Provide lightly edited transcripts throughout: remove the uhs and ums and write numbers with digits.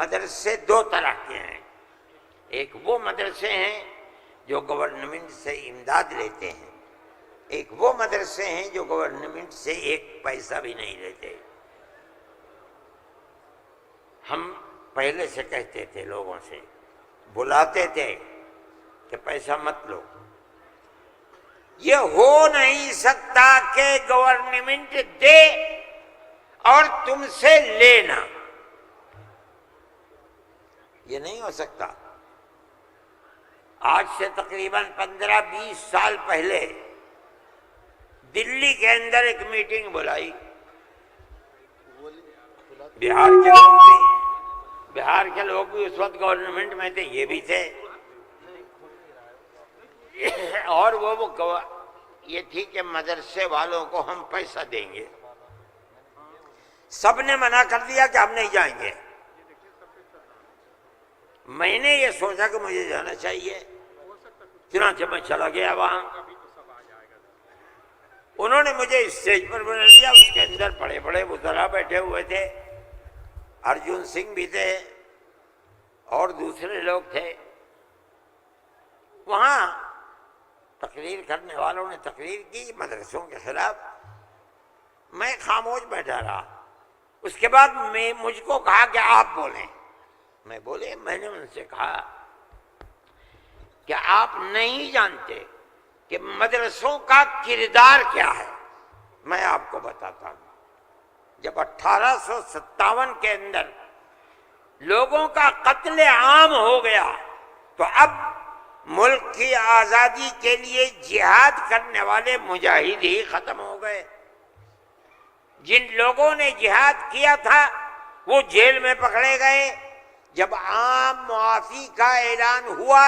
مدرسے دو طرح کے ہیں، ایک وہ مدرسے ہیں جو گورنمنٹ سے امداد لیتے ہیں، ایک وہ مدرسے ہیں جو گورنمنٹ سے ایک پیسہ بھی نہیں لیتے۔ ہم پہلے سے کہتے تھے، لوگوں سے بلاتے تھے کہ پیسہ مت لو، یہ ہو نہیں سکتا کہ گورنمنٹ دے اور تم سے لینا، یہ نہیں ہو سکتا۔ آج سے تقریباً 15-20 سال پہلے دلی کے اندر ایک میٹنگ بلائی، بہار کے لوگ بھی اس وقت گورنمنٹ میں تھے، یہ بھی تھے، اور وہ یہ تھی کہ مدرسے والوں کو ہم پیسہ دیں گے۔ سب نے منع کر دیا کہ ہم نہیں جائیں گے۔ میں نے یہ سوچا کہ مجھے جانا چاہیے، چنانچہ میں چلا گیا وہاں۔ انہوں نے مجھے اسٹیج پر بنا لیا، اس کے اندر بڑے بڑے وزراء بیٹھے ہوئے تھے، ارجن سنگھ بھی تھے اور دوسرے لوگ تھے۔ وہاں تقریر کرنے والوں نے تقریر کی مدرسوں کے خلاف، میں خاموش بیٹھا رہا۔ اس کے بعد مجھ کو کہا کہ آپ بولیں، میں بولے۔ میں نے ان سے کہا کہ آپ نہیں جانتے کہ مدرسوں کا کردار کیا ہے۔ میں آپ کو بتاتا ہوں، جب 1857 کے اندر لوگوں کا قتل عام ہو گیا تو اب ملک کی آزادی کے لیے جہاد کرنے والے مجاہد ہی ختم ہو گئے۔ جن لوگوں نے جہاد کیا تھا وہ جیل میں پکڑے گئے۔ جب عام معافی کا اعلان ہوا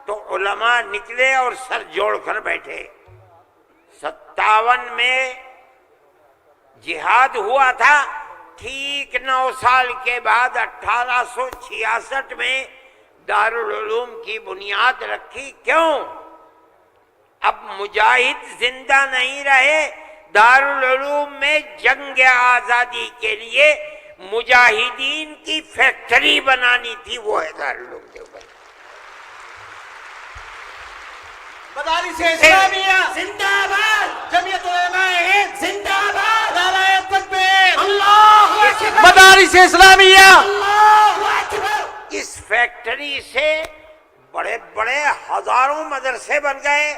تو علماء نکلے اور سر جوڑ کر بیٹھے۔ 57 میں جہاد ہوا تھا، ٹھیک 9 سال کے بعد 1866 میں دارالعلوم کی بنیاد رکھی۔ کیوں؟ اب مجاہد زندہ نہیں رہے، دارالعلوم میں جنگ آزادی کے لیے مجاہدین کی فیکٹری بنانی تھی، وہ ہے دارالعلوم کے اوپر۔ مدارس اسلامیہ زندہ باد، جمعیت علماء ہند زندہ باد، نعرہ تکبیر، اللہ اکبر، مدارس اسلامیہ، اللہ اکبر۔ اس فیکٹری سے بڑے بڑے ہزاروں مدرسے بن گئے۔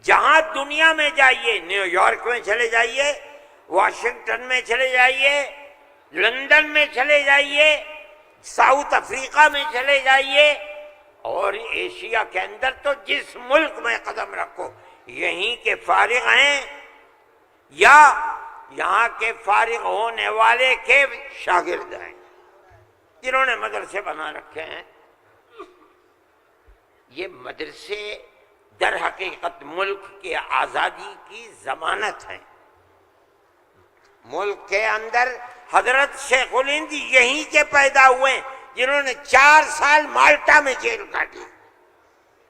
جہاں دنیا میں جائیے، نیو یارک میں چلے جائیے، واشنگٹن میں چلے جائیے، لندن میں چلے جائیے، ساؤتھ افریقہ میں چلے جائیے، اور ایشیا کے اندر تو جس ملک میں قدم رکھو یہیں کے فارغ ہیں یا یہاں کے فارغ ہونے والے کے شاگرد ہیں جنہوں نے مدرسے بنا رکھے ہیں۔ یہ مدرسے در حقیقت ملک کی آزادی کی ضمانت ہیں۔ ملک کے اندر حضرت شیخ الہند یہیں کے پیدا ہوئے جنہوں نے 4 سال مالٹا میں جیل کاٹی۔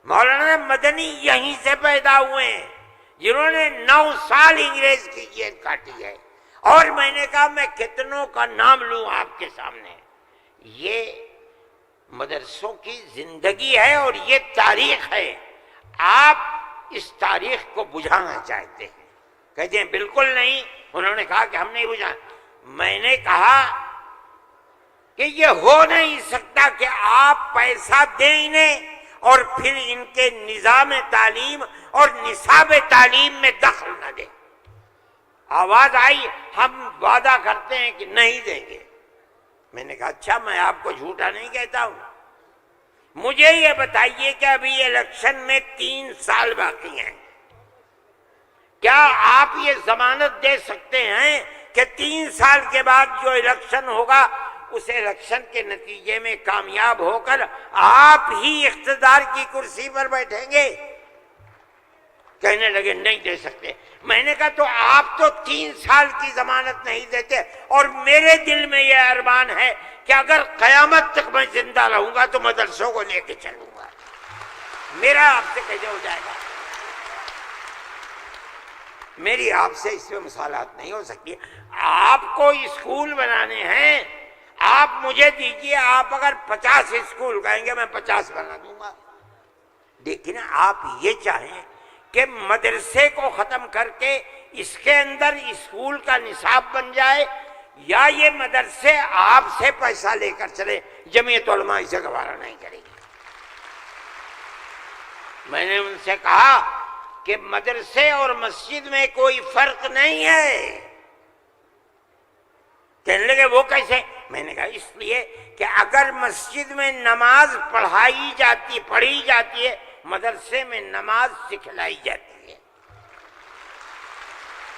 مولانا مدنی یہیں سے پیدا ہوئے ہیں جنہوں نے 9 سال انگریز کی جیل کاٹی ہے۔ اور میں نے کہا میں کتنوں کا نام لوں آپ کے سامنے۔ یہ مدرسوں کی زندگی ہے اور یہ تاریخ ہے۔ آپ اس تاریخ کو بجھانا چاہتے ہیں، کہتے ہیں بالکل نہیں۔ انہوں نے کہا کہ ہم نہیں بجھائیں۔ میں نے کہا کہ یہ ہو نہیں سکتا کہ آپ پیسہ دیں انہیں اور پھر ان کے نظام تعلیم اور نصاب تعلیم میں دخل نہ دیں۔ آواز آئی ہم وعدہ کرتے ہیں کہ نہیں دیں گے۔ میں نے کہا اچھا، میں آپ کو جھوٹا نہیں کہتا ہوں، مجھے یہ بتائیے کہ ابھی الیکشن میں 3 سال باقی ہیں، کیا آپ یہ ضمانت دے سکتے ہیں کہ 3 سال کے بعد جو الیکشن ہوگا اس الیکشن کے نتیجے میں کامیاب ہو کر آپ ہی اقتدار کی کرسی پر بیٹھیں گے؟ کہنے لگے نہیں دے سکتے۔ میں نے کہا تو آپ تو 3 سال کی ضمانت نہیں دیتے، اور میرے دل میں یہ ارمان ہے کہ اگر قیامت تک میں زندہ رہوں گا تو مدرسوں کو لے کے چلوں گا۔ میرا آپ سے کیسے ہو جائے گا؟ میری آپ سے اس میں مثالات نہیں ہو سکتی۔ آپ کو اسکول بنانے ہیں، آپ مجھے دیجیے، آپ اگر 50 اسکول کہیں گے میں 50 بنا دوں گا، لیکن آپ یہ چاہیں کہ مدرسے کو ختم کر کے اس کے اندر اسکول کا نصاب بن جائے، یا یہ مدرسے آپ سے پیسہ لے کر چلے، جمعیت علماء اسے گوارا نہیں کرے گی۔ میں نے ان سے کہا کہ مدرسے اور مسجد میں کوئی فرق نہیں ہے۔ کہنے لگے وہ کیسے؟ میں نے کہا اس لیے کہ اگر مسجد میں نماز پڑھی جاتی ہے، مدرسے میں نماز سکھلائی جاتی ہے۔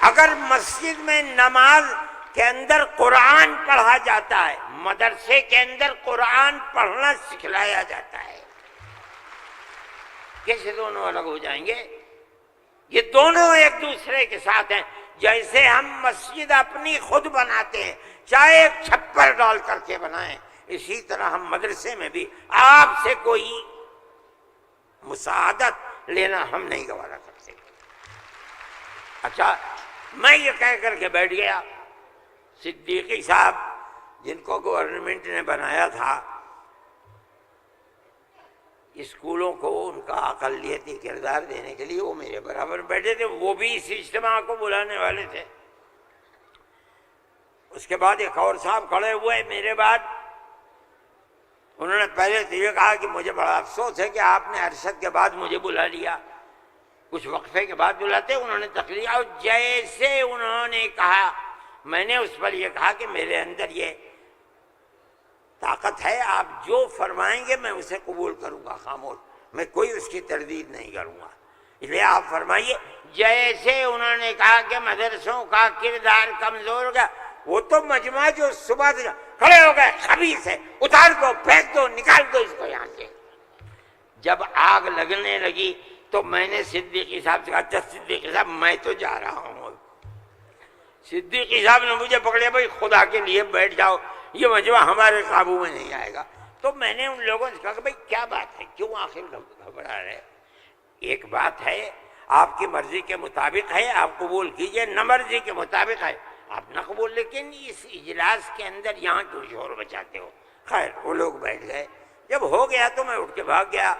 اگر مسجد میں نماز کے اندر قرآن پڑھا جاتا ہے، مدرسے کے اندر قرآن پڑھنا سکھلایا جاتا ہے۔ کیسے دونوں الگ ہو جائیں گے؟ یہ دونوں ایک دوسرے کے ساتھ ہیں۔ جیسے ہم مسجد اپنی خود بناتے ہیں، چاہے ایک چھپر ڈال کر کے بنائیں، اسی طرح ہم مدرسے میں بھی آپ سے کوئی مساعدت لینا ہم نہیں گوارا کرتے۔ اچھا، میں یہ کہہ کر کے بیٹھ گیا، صدیقی صاحب جن کو گورنمنٹ نے بنایا تھا اسکولوں کو ان کا اقلیتی کردار دینے کے لیے، وہ میرے برابر بیٹھے تھے، وہ بھی اس اجتماع کو بلانے والے تھے۔ اس کے بعد ایک اور صاحب کھڑے ہوئے میرے بعد، انہوں نے پہلے تو یہ کہا کہ مجھے بڑا افسوس ہے کہ آپ نے ارشد کے بعد مجھے بلا لیا، کچھ وقفے کے بعد بلاتے۔ انہوں نے تقریر، اور جیسے انہوں نے کہا، میں نے اس پر یہ کہا کہ میرے اندر یہ طاقت ہے، آپ جو فرمائیں گے میں اسے قبول کروں گا، خاموش، میں کوئی اس کی تردید نہیں کروں گا، اس لیے آپ فرمائیے۔ جیسے انہوں نے کہا کہ مدرسوں کا کردار کمزور ہو گیا، وہ تو مجمع جو صبح سے کھڑے ہو گئے، خبیث ہے، اتار دو، پھینک دو، نکال دو اس کو یہاں سے۔ جب آگ لگنے لگی تو میں نے صدیقی صاحب سے کہا، اچھا صدیقی صاحب میں تو جا رہا ہوں۔ صدیقی صاحب نے مجھے پکڑے، بھائی خدا کے لیے بیٹھ جاؤ، یہ مجمع ہمارے قابو میں نہیں آئے گا۔ تو میں نے ان لوگوں سے کہا کہ بھائی کیا بات ہے، کیوں آخر گھبرا رہے؟ ایک بات ہے، آپ کی مرضی کے مطابق ہے آپ قبول کیجئے، نہ مرضی کے مطابق ہے آپ نہ قبول، لیکن اس اجلاس کے اندر یہاں کیوں شور بچاتے ہو؟ خیر وہ لوگ بیٹھ گئے۔ جب ہو گیا تو میں اٹھ کے بھاگ گیا۔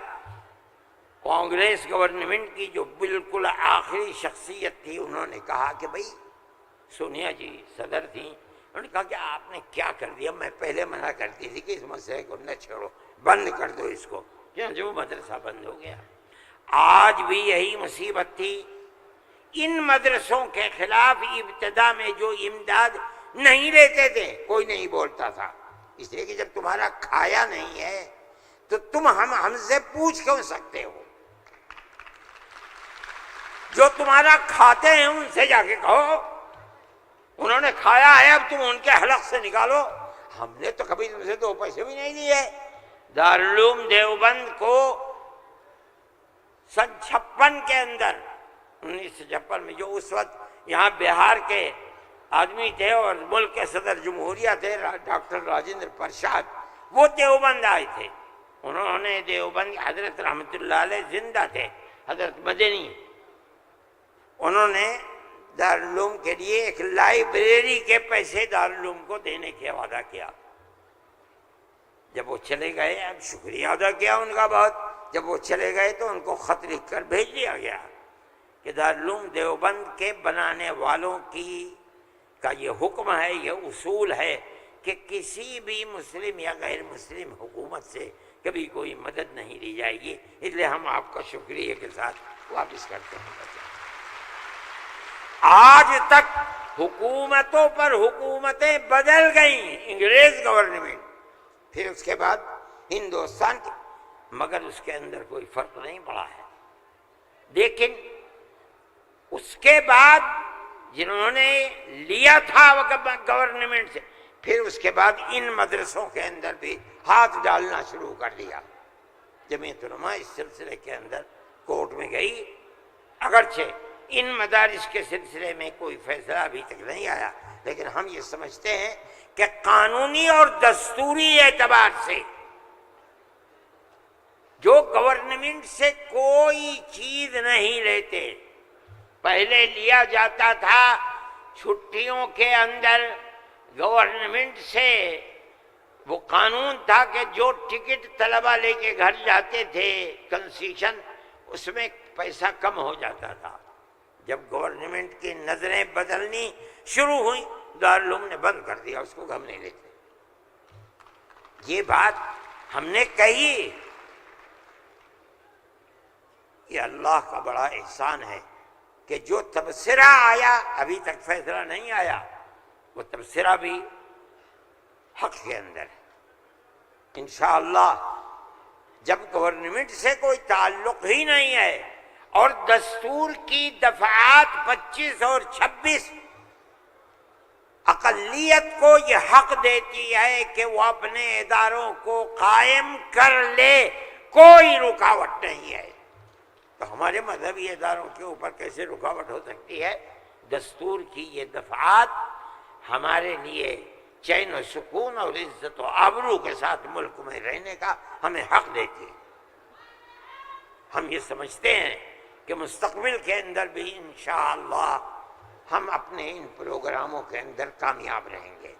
کانگریس گورنمنٹ کی جو بالکل آخری شخصیت تھی، انہوں نے کہا کہ بھائی سونیا جی صدر تھیں، انہوں نے کہا کہ آپ نے کیا کر دیا، میں پہلے منع کرتی تھی کہ اس مسئلے کو نہ چھوڑو، بند کر دو اس کو، جو مدرسہ بند ہو گیا۔ آج بھی یہی مصیبت تھی، ان مدرسوں کے خلاف ابتدا میں جو امداد نہیں لیتے تھے کوئی نہیں بولتا تھا، اس لیے کہ جب تمہارا کھایا نہیں ہے تو تم ہم سے پوچھ کیوں سکتے ہو؟ جو تمہارا کھاتے ہیں ان سے جا کے کہو، انہوں نے کھایا ہے اب تم ان کے حلق سے نکالو، ہم نے تو کبھی تم سے 2 پیسے بھی نہیں لیے۔ دارالعلوم دیوبند کو سن 56 کے اندر، 1956 میں، جو اس وقت یہاں بہار کے آدمی تھے اور ملک کے صدر جمہوریہ تھے ڈاکٹر راجندر پرساد، وہ دیوبند آئے تھے۔ انہوں نے دیوبند، حضرت رحمت اللہ علیہ زندہ تھے، حضرت مدنی، انہوں نے دارالعلوم کے لیے ایک لائبریری کے پیسے دارالعلوم کو دینے کا وعدہ کیا۔ جب وہ چلے گئے، اب شکریہ ادا کیا ان کا بہت، جب وہ چلے گئے تو ان کو خط لکھ کر بھیج دیا گیا کہ دارالعلوم دیوبند کے بنانے والوں کا یہ حکم ہے، یہ اصول ہے کہ کسی بھی مسلم یا غیر مسلم حکومت سے کبھی کوئی مدد نہیں لی جائے گی، اس لیے ہم آپ کا شکریہ کے ساتھ واپس کرتے ہیں۔ آج تک حکومتوں پر حکومتیں بدل گئیں، انگریز گورنمنٹ، پھر اس کے بعد ہندوستان کی، مگر اس کے اندر کوئی فرق نہیں پڑا ہے۔ لیکن اس کے بعد جنہوں نے لیا تھا گورنمنٹ سے، پھر اس کے بعد ان مدرسوں کے اندر بھی ہاتھ ڈالنا شروع کر دیا۔ جمعیت علماء اس سلسلے کے اندر کورٹ میں گئی، اگرچہ ان مدارس کے سلسلے میں کوئی فیصلہ ابھی تک نہیں آیا، لیکن ہم یہ سمجھتے ہیں کہ قانونی اور دستوری اعتبار سے جو گورنمنٹ سے کوئی چیز نہیں لیتے، پہلے لیا جاتا تھا چھٹیوں کے اندر گورنمنٹ سے وہ قانون تھا کہ جو ٹکٹ طلبہ لے کے گھر جاتے تھے کنسیشن، اس میں پیسہ کم ہو جاتا تھا۔ جب گورنمنٹ کی نظریں بدلنی شروع ہوئی، دارالعلوم نے بند کر دیا، اس کو ہم نہیں لیتے۔ یہ بات ہم نے کہی، یہ اللہ کا بڑا احسان ہے کہ جو تبصرہ آیا، ابھی تک فیصلہ نہیں آیا، وہ تبصرہ بھی حق کے اندر ہے۔ انشاءاللہ جب گورنمنٹ سے کوئی تعلق ہی نہیں ہے اور دستور کی دفعات 25 اور 26 اقلیت کو یہ حق دیتی ہے کہ وہ اپنے اداروں کو قائم کر لے، کوئی رکاوٹ نہیں ہے، تو ہمارے مذہبی اداروں کے اوپر کیسے رکاوٹ ہو سکتی ہے؟ دستور کی یہ دفعات ہمارے لیے چین و سکون اور عزت و آبرو کے ساتھ ملک میں رہنے کا ہمیں حق دیتی ہے۔ ہم یہ سمجھتے ہیں کہ مستقبل کے اندر بھی انشاءاللہ ہم اپنے ان پروگراموں کے اندر کامیاب رہیں گے۔